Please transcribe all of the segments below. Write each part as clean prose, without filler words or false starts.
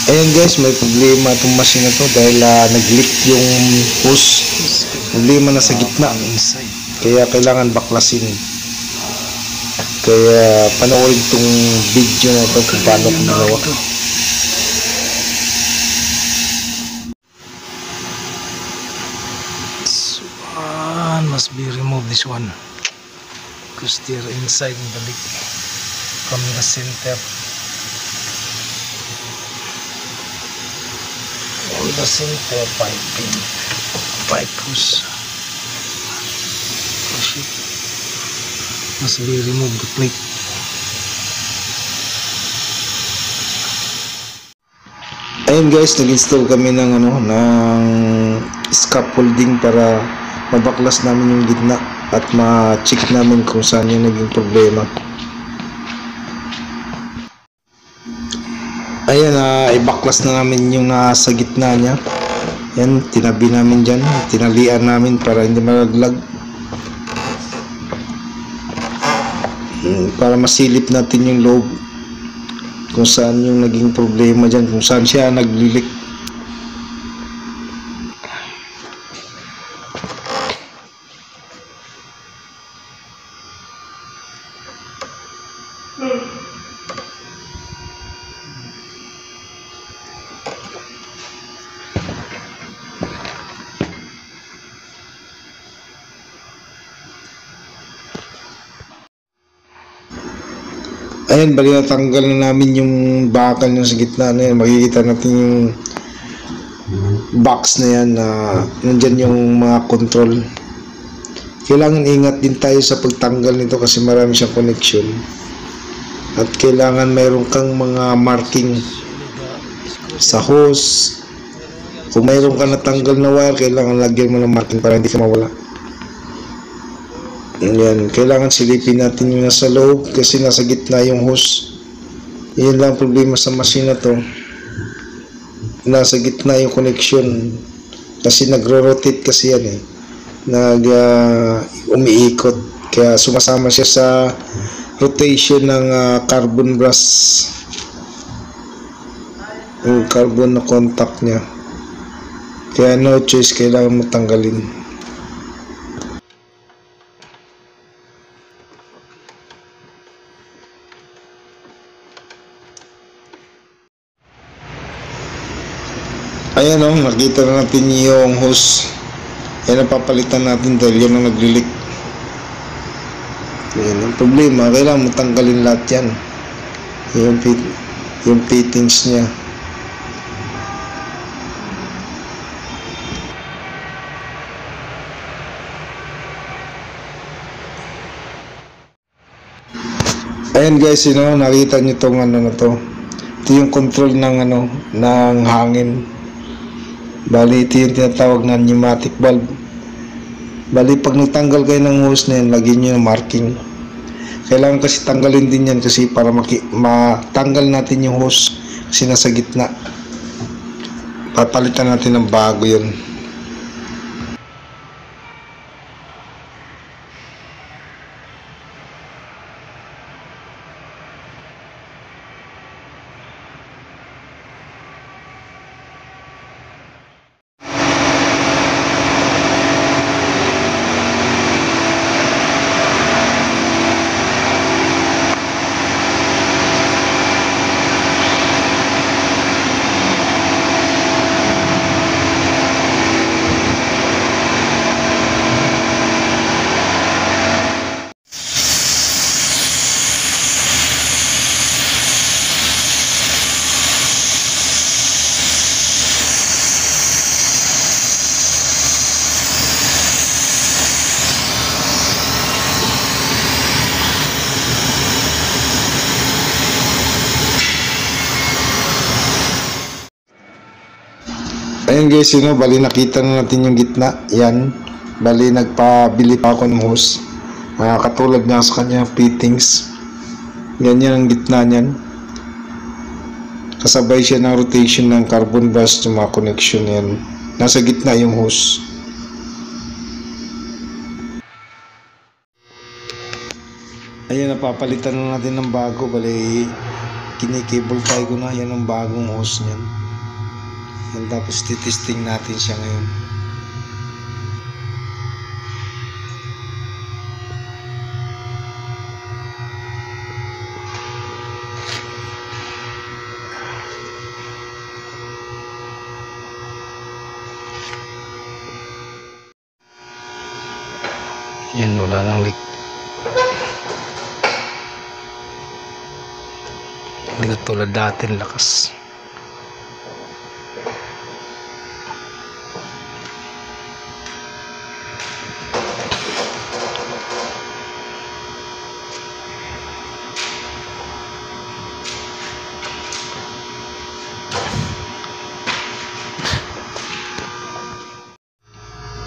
Ayan guys, may problema itong machine na to dahil nag-leak yung hose. Problema na sa gitna. Kaya kailangan baklasin. Kaya panoorin itong video na ito kung paano kung ginawa. So, must be removed this one because they're inside the leak from the center. On the center pipe hose. Push it. Must be removed the plate. Ayun guys, nag-install kami ng scaffolding para mabaklas namin yung gitna at ma-check namin kung saan yung naging problema. Ayan, ibaklas na namin yung nasa gitna niya. Yan, tinabi namin dyan, tinalian namin para hindi malaglag. Para masilip natin yung loob kung saan yung naging problema dyan, kung saan siya naglilik. Ayan, bali natanggal na namin yung bakal yung sa gitna na yan. Makikita natin yung box na yan na nandyan yung mga control. Kailangan ingat din tayo sa pagtanggal nito kasi marami siyang connection. At kailangan mayroon kang mga marking sa hose. Kung mayroon ka natanggal na wire, kailangan lagyan mo ng marking para hindi ka mawala. Yan, kailangan silipin natin yung nasa loob kasi nasa gitna yung hose. Yun lang problema sa machine na to. Nasa gitna yung connection kasi nagro-rotate kasi yan umiikot. Kaya sumasama siya sa rotation ng carbon brush. Yung carbon na contact niya. Kaya no choice, kailangan mo tanggalin. Ayan nakita na natin yung hose. Yan ang papalitan natin dahil yan ang naglilik. Yan ang problema, kailangan mo tanggalin lahat yan. Yung fittings niya. Ayan guys, nakita nyo itong na to. Ito yung control ng ng hangin. Bali, ito yung tinatawag na pneumatic valve. Bali, pag natanggal kayo ng hose na yan, lagyan nyo ng marking. Kailangan kasi tanggalin din yan kasi para matanggal natin yung hose kasi nasa gitna. Papalitan natin ng bago yun. Ayan guys, bali nakita na natin yung gitna. Yan, bali nagpabili pa ako ng hose. Katulad nga sa kanya fittings. Ganyan ang gitna niyan. Kasabay siya ng rotation ng carbon brush yung mga connection yan. Nasa gitna yung hose. Ayan, napapalitan na natin ng bago. Bali, kinikable tie ko na. Yan ang bagong hose niyan. Yan, tapos titesting natin siya ngayon. Yan, wala nang leak. Hindi ka tulad dati, lakas.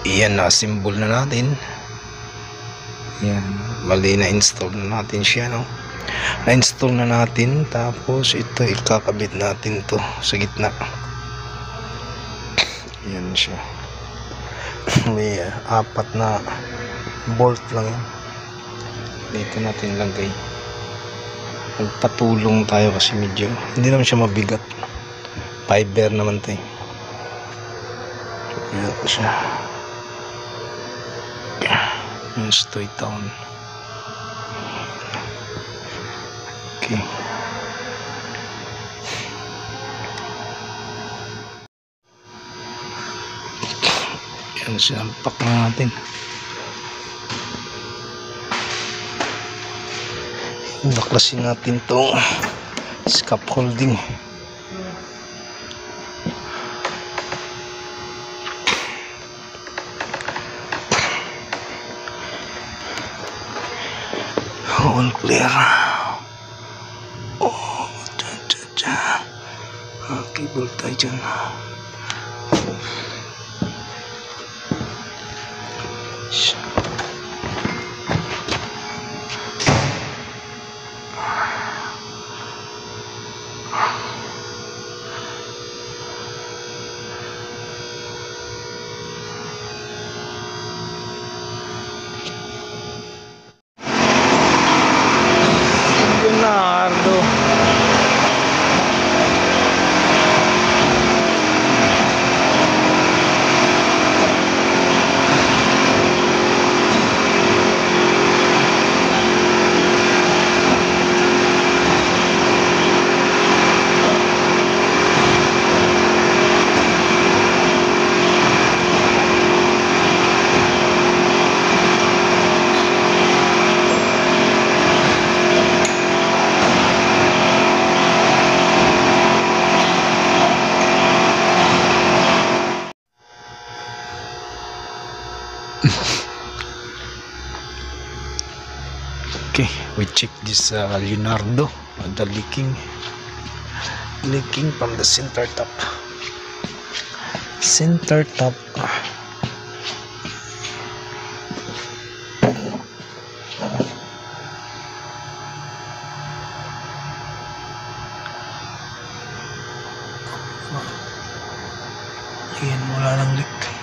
Iyan, na-assemble na natin. Yan, mali na install na natin siya, no? Na-install na natin, tapos ito ikakabit natin to sa gitna. Yan siya. May 4 na bolt lang yan. Dito natin lagay. Magpatulong tayo kasi medyo hindi naman siya mabigat. Fiber naman to eh. Yan siya. Yung stoy town. Okay. Yan siya, unpack na natin. Baklasin natin itong scaffolding. All clear. Oh, dyan. Cable tayo dyan. Leonardo. Okay, we check this Leonardo, the leaking from the center top. Ayan, wala nang leak.